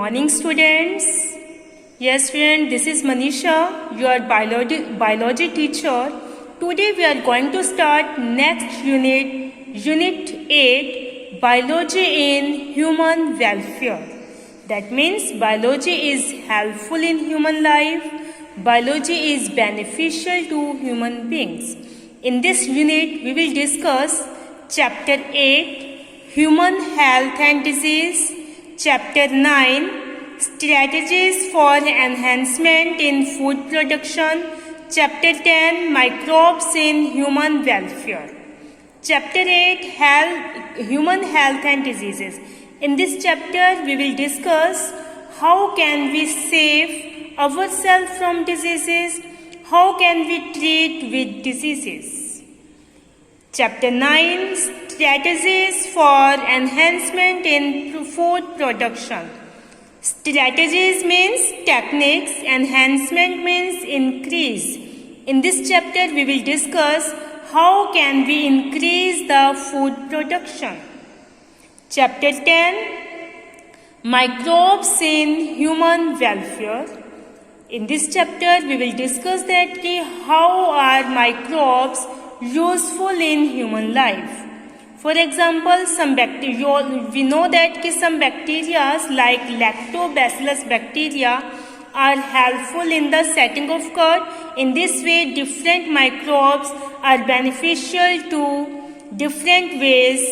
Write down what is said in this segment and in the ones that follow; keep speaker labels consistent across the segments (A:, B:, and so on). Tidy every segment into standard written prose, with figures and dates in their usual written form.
A: morning, students. Yes, friend, this is Manisha, your biology teacher. Today we are going to start next unit 8, biology in human welfare. That means biology is helpful in human life. Biology is beneficial to human beings. In this unit, we will discuss Chapter 8, Human Health and Disease, Chapter 9, Strategies for Enhancement in Food Production, Chapter 10, Microbes in Human Welfare. Chapter 8, Human Health and Diseases. In this chapter, we will discuss how can we save ourselves from diseases, how can we treat with diseases. Chapter 9, Strategies for Enhancement in Food Production. Strategies means techniques, enhancement means increase. In this chapter, we will discuss how can we increase the food production. Chapter 10, Microbes in Human Welfare. In this chapter, we will discuss that how are microbes useful in human life. For example, some bacteria, we know that some bacteria like lactobacillus bacteria are helpful in the setting of curd. In this way, different microbes are beneficial to different ways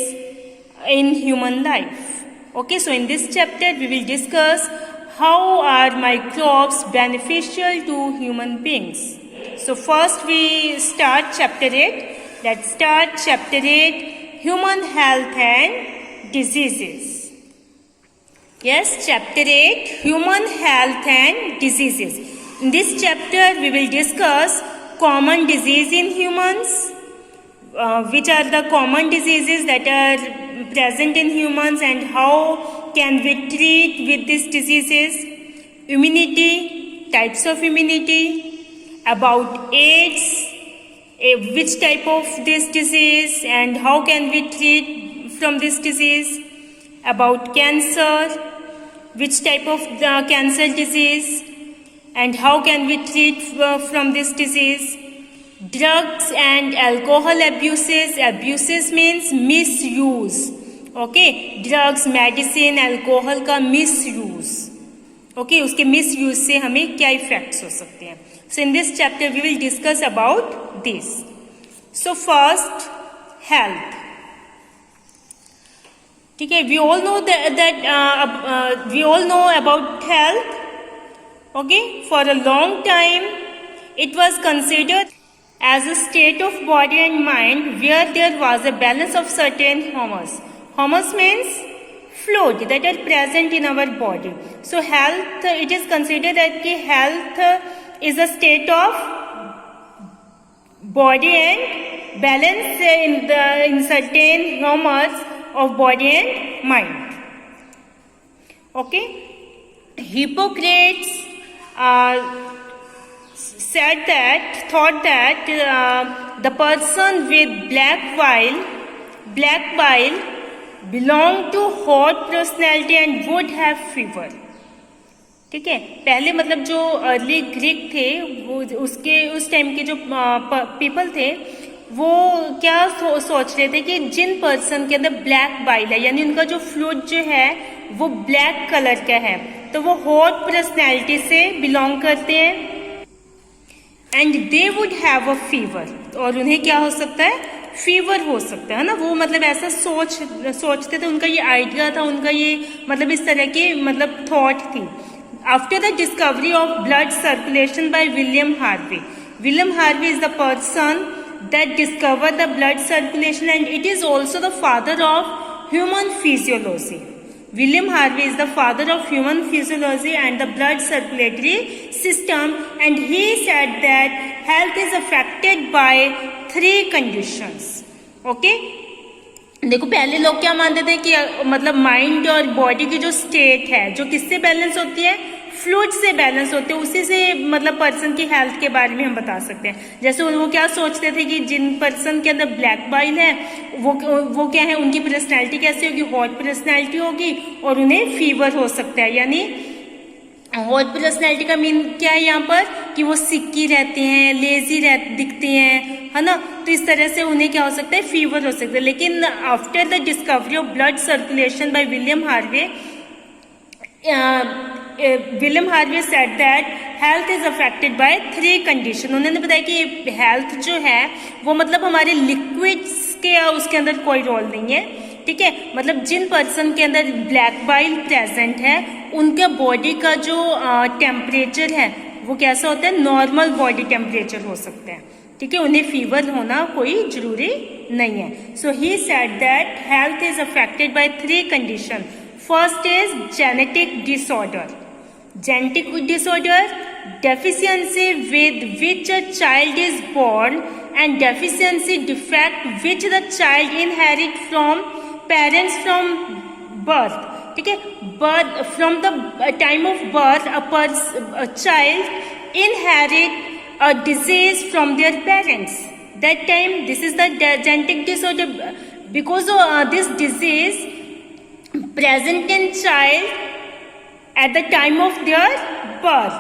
A: in human life. Okay, so in this chapter, we will discuss how are microbes beneficial to human beings. So first we start chapter 8. Let's start chapter 8. Human Health and Diseases. Yes, Chapter 8, Human Health and Diseases. In this chapter, we will discuss common disease in humans, which are the common diseases that are present in humans and how can we treat with these diseases. Immunity, types of immunity, about AIDS, which type of this disease and how can we treat from this disease, about cancer, which type of the cancer disease and how can we treat from this disease, drugs and alcohol abuses. Abuses means misuse. Okay, drugs, medicine, alcohol का misuse. Okay, उसके misuse से हमें क्या effects हो सकते हैं. So in this chapter we will discuss about this. So first, health. Okay, we all know we all know about health. Okay, for a long time it was considered as a state of body and mind where there was a balance of certain hormones. Hormones means fluid that are present in our body. So health, it is considered that health is a state of body and balance in certain hormones of body and mind. Okay, Hippocrates thought that the person with black bile belonged to hot personality and would have fever. ठीक है, पहले मतलब जो early Greek थे वो उसके उस time के जो पीपल थे वो क्या सोच रहे थे कि जिन पर्सन के अंदर ब्लैक बाइल है यानी उनका जो फ्लूइड जो है वो ब्लैक कलर का है तो वो हॉट पर्सनैलिटी से बिलोंग करते हैं and they would have a fever और उन्हें क्या हो सकता है, फीवर हो सकता है ना. वो मतलब ऐसा सोचते थे, उनका ये आइडिया था, उनका ये मतलब इस तरह की मतलब थॉट थी. After the discovery of blood circulation by William Harvey. William Harvey is the person that discovered the blood circulation and it is also the father of human physiology. William Harvey is the father of human physiology and the blood circulatory system and he said that health is affected by 3 conditions. Okay? देखो पहले लोग क्या मानते थे कि मतलब mind और body की जो स्टेट है जो किससे बैलेंस होती है, फ्लूइड से बैलेंस होते हैं, उसी से मतलब पर्सन की हेल्थ के बारे में हम बता सकते हैं। जैसे वो क्या सोचते थे कि जिन पर्सन के अंदर ब्लैक बाइल है वो क्या है, उनकी पर्सनैलिटी कैसी होगी, हॉट पर्सनैलिटी होगी और उन्हें फीवर हो सकता है। यानी हॉट पर्सनैलिटी का मीन क्या है यहाँ पर कि वो सिक्की रहते हैं, लेजी दिखते हैं, है ना। तो इस तरह से उन्हें क्या हो सकता है, फीवर हो सकता है। लेकिन after the discovery of blood circulation by William Harvey said that health is affected by 3 condition. उन्होंने बताया कि हेल्थ जो है वो मतलब हमारे लिक्विड्स के उसके अंदर कोई रोल नहीं है, ठीक है। मतलब जिन पर्सन के अंदर ब्लैक बाइल प्रेजेंट है उनके बॉडी का जो टेम्परेचर है वो कैसा होता है, नॉर्मल बॉडी टेम्परेचर हो सकता है, ठीक है। उन्हें फीवर होना कोई जरूरी नहीं है। So he said that health is affected by 3 condition. First is genetic disorder. Genetic disorder, deficiency with which a child is born and deficiency defect which the child inherit from parents from birth, ठीक है। birth from the time of birth a child inherit a disease from their parents. That time this is the genetic disorder, because of this disease present in child at the time of their birth,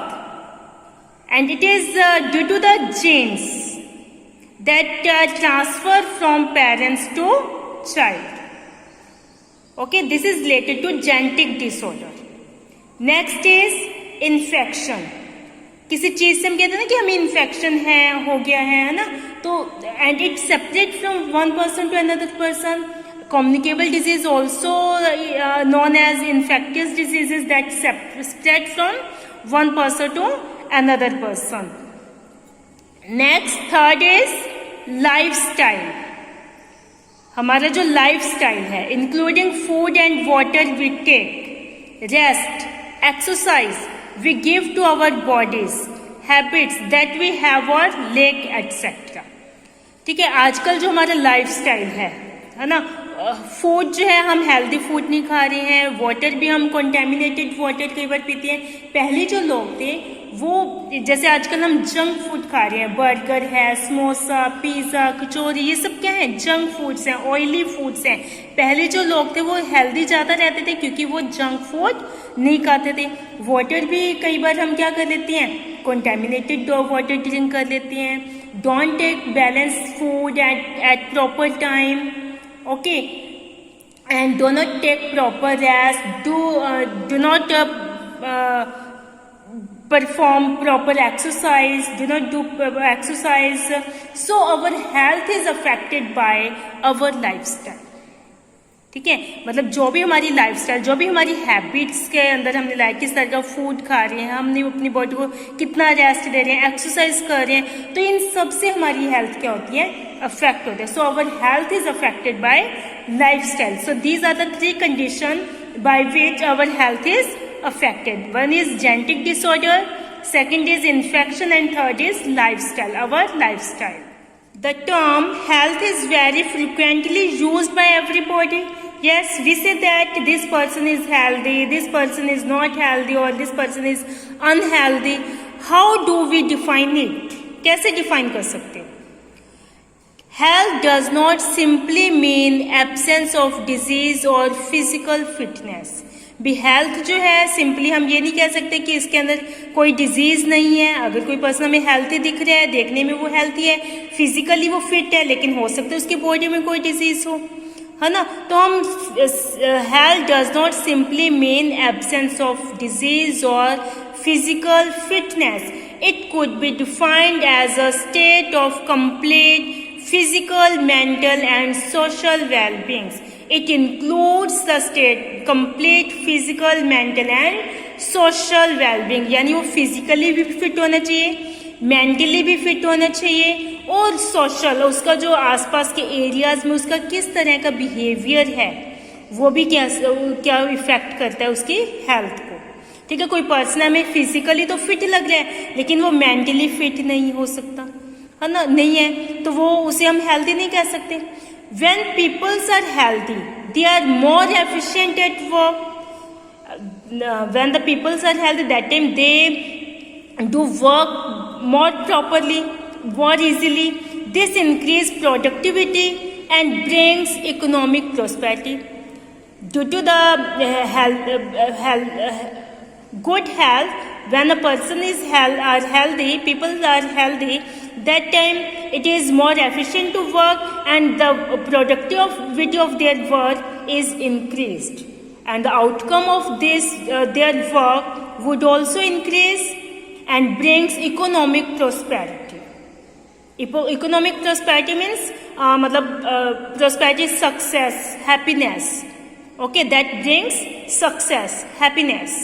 A: and it is due to the genes that transfer from parents to child. Okay, this is related to genetic disorder. Next is infection. किसी चीज से हम कहते हैं ना कि हमें infection है, हो गया है ना, तो and it separate from one person to another person. Communicable disease also known as infectious diseases that spread from one person to another person. Next, third is lifestyle. हमारा जो लाइफस्टाइल है, including food and water we take, rest, exercise we give to our bodies, habits that we have और लेक etcetera, ठीक है। आजकल जो हमारा लाइफस्टाइल है ना, फूड जो है हम हेल्दी फूड नहीं खा रहे हैं, वाटर भी हम कंटेमिनेटेड वाटर कई बार पीते हैं। पहले जो लोग थे वो जैसे आजकल हम जंक फूड खा रहे हैं, बर्गर है, समोसा, पिज्ज़ा, कचौरी, ये सब क्या है, जंक फूड्स हैं, ऑयली फूड्स हैं। पहले जो लोग थे वो हेल्दी ज़्यादा रहते थे क्योंकि वो जंक फूड नहीं खाते थे। वाटर भी कई बार हम क्या कर लेते हैं, कंटेमिनेटेड वाटर ड्रिंक कर लेते हैं। Don't take balance food at proper time, okay, and do not take proper rest, do not perform proper exercise, do not do exercise, so our health is affected by our lifestyle, ठीक है। मतलब जो भी हमारी lifestyle, जो भी हमारी habits के अंदर हमने लाया, किस तरह का फूड खा रहे हैं, हमने अपनी बॉडी को कितना रेस्ट दे रहे हैं, एक्सरसाइज कर रहे हैं, तो इन सब से हमारी हेल्थ क्या होती है, अफेक्ट होते हैं। So our health is affected by lifestyle. So these are the 3 condition by which our health is affected. One is genetic disorder, second is infection, and third is lifestyle, our lifestyle. The term health is very frequently used by everybody. Yes, we say that this person is healthy, this person is not healthy, or this person is unhealthy. How do we define it? कैसे define कर सकते हैं? Health does not simply mean absence of disease or physical fitness. भी health जो है simply हम ये नहीं कह सकते कि इसके अंदर कोई डिजीज नहीं है। अगर कोई पर्सन हमें हेल्थी दिख रहा है, देखने में वो हेल्थी है, फिजिकली वो फिट है, लेकिन हो सकता है उसकी बॉडी में कोई डिजीज हो, है ना। तो हम health does not simply mean absence of disease और physical fitness. It could be defined as a state of complete physical, mental and social well-being. It includes the state complete physical, mental and social well-being. यानी वो physically भी fit होना चाहिए, mentally भी fit होना चाहिए और सोशल, उसका जो आसपास के एरियाज में उसका किस तरह का बिहेवियर है वो भी क्या इफेक्ट करता है उसकी हेल्थ को. ठीक है, कोई पर्सन हमें फिजिकली तो फिट लग रहा है लेकिन वो मेंटली फिट नहीं हो सकता, है ना, नहीं है, तो वो उसे हम हेल्दी नहीं कह सकते. When peoples are healthy they are more efficient at work. when the peoples are healthy, that time they do work more properly, more easily. This increase productivity and brings economic prosperity. Due to the good health, when a person is healthy, people are healthy, that time it is more efficient to work and the productivity of their work is increased. And the outcome of this, their work would also increase and brings economic prosperity. Economic prosperity means prosperity is success, happiness. Okay, that brings success, happiness.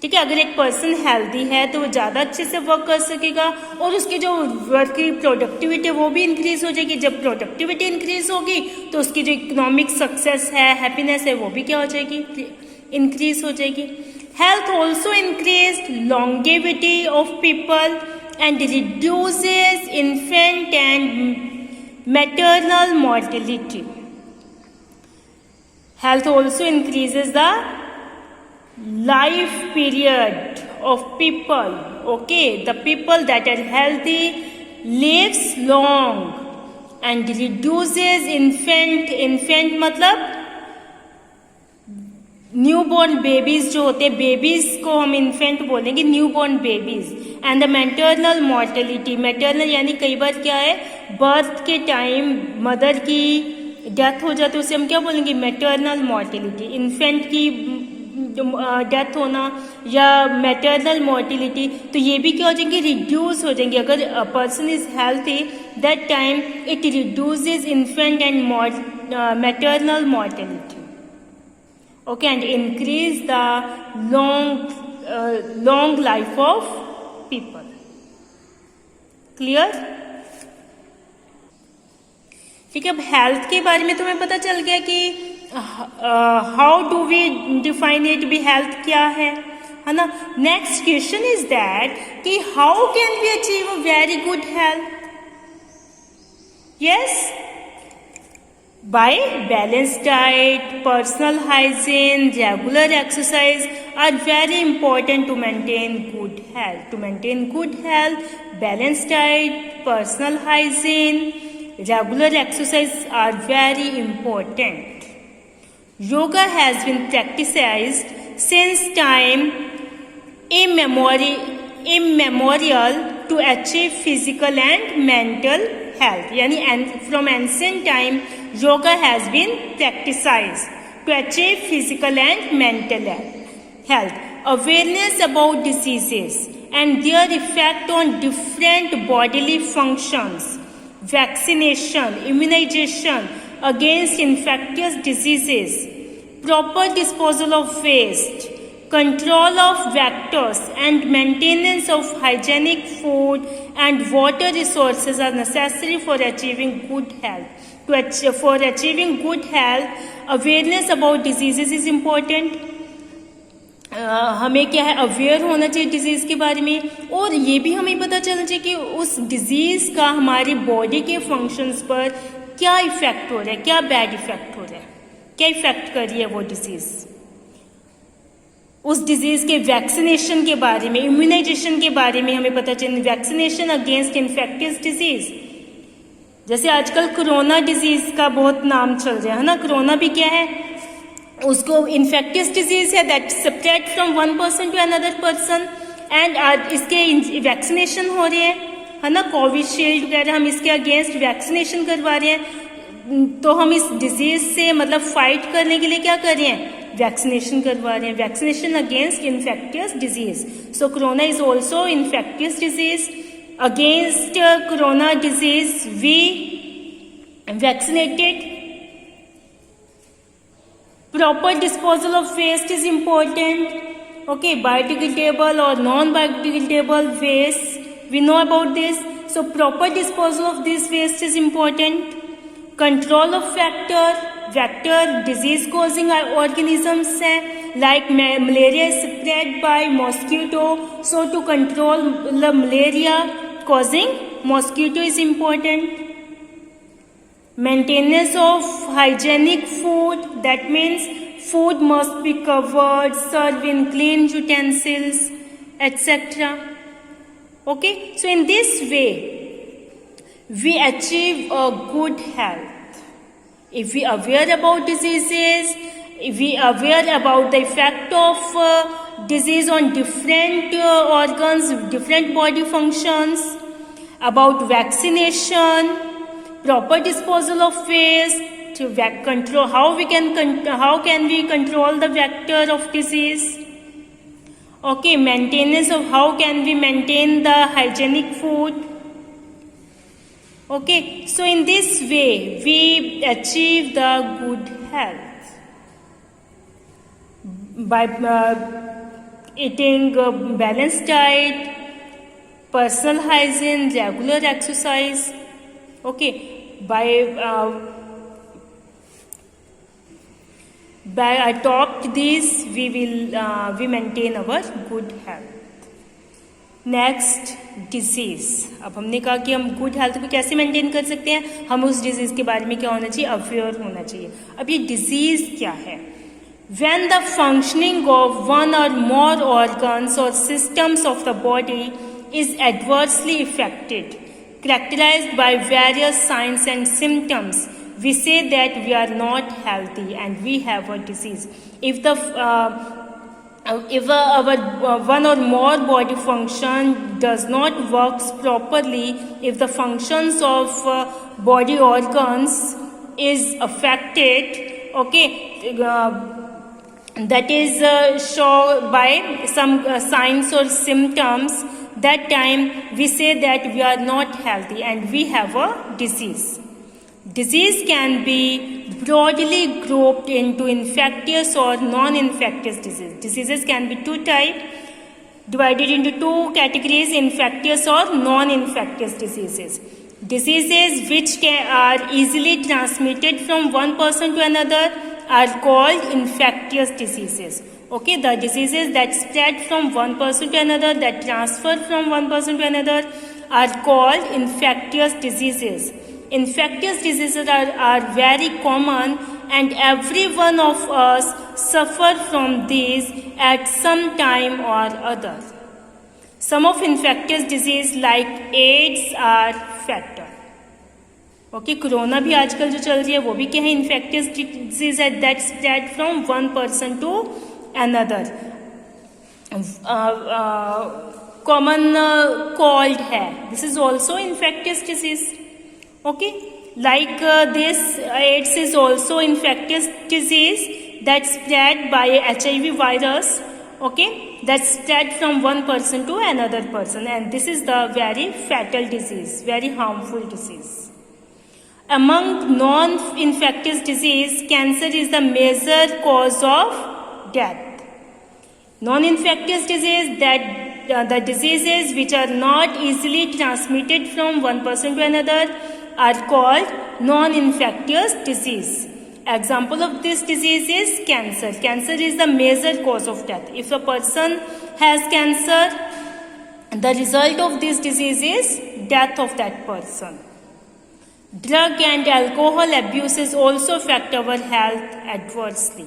A: ठीक है, अगर एक person healthy है तो वो ज़्यादा अच्छे से वर्क कर सकेगा और उसकी जो वर्क की प्रोडक्टिविटी वो भी इंक्रीज हो जाएगी. जब प्रोडक्टिविटी इंक्रीज होगी तो उसकी जो इकोनॉमिक सक्सेस है, हैप्पीनेस है, वो भी क्या हो जाएगी, इंक्रीज हो जाएगी. Health also increase longevity of people and reduces infant and maternal mortality. Health also increases the life period of people. Okay, the people that are healthy lives long and reduces infant मतलब newborn babies जो होते हैं, babies को हम infant बोलेंगे, newborn babies. And the maternal mortality, maternal यानी कई बार क्या है, बर्थ के टाइम मदर की डेथ हो जाती है, उसे हम क्या बोलेंगे, मैटरनल मॉर्टेलिटी. इन्फेंट की डेथ होना या मैटरनल मॉर्टेलिटी, तो ये भी क्या हो जाएंगे, रिड्यूस हो जाएंगे. अगर a person is healthy, that time it reduces infant and maternal mortality. Okay, and increase the long life of people. Clear? ठीक है, अब हेल्थ के बारे में तुम्हें पता चल गया कि how do we define it, भी हेल्थ क्या है ना. नेक्स्ट क्वेश्चन इज दैट कि how can we achieve a very good health. Yes, by balanced diet, personal hygiene, regular exercise are very important to maintain good health. To maintain good health, balanced diet, personal hygiene, regular exercise are very important. Yoga has been practiced since time immemorial to achieve physical and mental health. यानी from ancient time yoga has been practiced to achieve physical and mental health. Awareness about diseases and their effect on different bodily functions, vaccination, immunization against infectious diseases, proper disposal of waste, control of vectors, and maintenance of hygienic food and water resources are necessary for achieving good health. For achieving good health, awareness about diseases is important. हमें क्या है, aware होना चाहिए disease के बारे में, और ये भी हमें पता चलना चाहिए कि उस डिजीज का हमारी बॉडी के फंक्शंस पर क्या इफेक्ट हो रहा है, क्या बैड इफेक्ट हो रहा है, क्या इफेक्ट कर रही है वो डिजीज. उस डिजीज के वैक्सीनेशन के बारे में, इम्यूनाइजेशन के बारे में हमें पता चले. वैक्सीनेशन अगेंस्ट इन्फेक्टियस डिजीज, जैसे आजकल कोरोना डिजीज का बहुत नाम चल रहा है ना. कोरोना भी क्या है, उसको इन्फेक्टियस डिजीज है that spread from one person to another person. And इसके वैक्सीनेशन हो रहे हैं, है ना. कोविशील्ड वगैरह हम इसके अगेंस्ट वैक्सीनेशन करवा रहे हैं. तो हम इस डिजीज से मतलब फाइट करने के लिए क्या कर रहे हैं, वैक्सीनेशन करवा रहे हैं. Vaccination against infectious disease. So corona is also infectious disease. Against corona disease we vaccinated. Proper disposal of waste is important. Okay, biodegradable or non-biodegradable waste, we know about this. So proper disposal of this waste is important. Control of vector disease causing organisms हैं, like malaria is spread by mosquito. So to control the malaria causing mosquito is important. Maintenance of hygienic food, that means food must be covered, served in clean utensils, etc. Okay, so in this way, we achieve a good health. If we are aware about diseases, if we are aware about the effect of disease on different organs, different body functions, about vaccination, proper disposal of waste, to control how can we control the vector of disease. Okay, maintenance of how can we maintain the hygienic food. Okay, so in this way we achieve the good health by eating a balanced diet, personal hygiene, regular exercise. Okay, by adopt these, we maintain our good health. Next disease. अब हमने कहा कि हम good health को कैसे maintain कर सकते हैं, हम उस डिजीज के बारे में क्या होना चाहिए, अवेयर होना चाहिए. अब ये डिजीज क्या है? When the functioning of one or more organs or systems of the body is adversely affected, characterized by various signs and symptoms, we say that we are not healthy and we have a disease. If our one or more body function does not works properly, if the functions of body organs is affected, okay, that is shown by some signs or symptoms, that time we say that we are not healthy and we have a disease. Disease can be broadly grouped into infectious or non-infectious disease. Diseases can be two types, divided into two categories, infectious or non-infectious diseases. Diseases which are easily transmitted from one person to another are called infectious diseases. Okay, the diseases that spread from one person to another, that transfer from one person to another, are called infectious diseases. Infectious diseases are very common and every one of us suffer from these at some time or other. Some of infectious disease like AIDS are fatal. Okay, corona भी आजकल जो चल रही है वो भी क्या है, infectious disease है that spread from one person to another. Common cold है, this is also infectious disease. Okay, like this AIDS is also infectious disease that spread by HIV virus. Okay, that spread from one person to another person, and this is the very fatal disease, very harmful disease. Among non-infectious disease, cancer is the major cause of death. Non-infectious disease, that the diseases which are not easily transmitted from one person to another are called non-infectious disease. Example of this disease is cancer. Cancer is the major cause of death. If a person has cancer, the result of this disease is death of that person. Drug and alcohol abuses also affect our health adversely.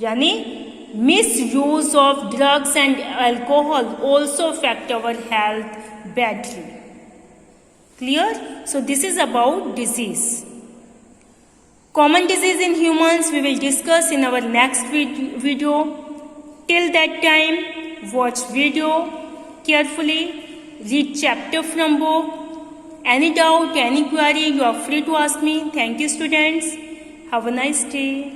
A: यानी misuse of drugs and alcohol also affect our health badly. Clear? So this is about disease. Common disease in humans we will discuss in our next video. Till that time, watch video carefully, read chapter from book. Any doubt, any query, you are free to ask me. Thank you, students. Have a nice day.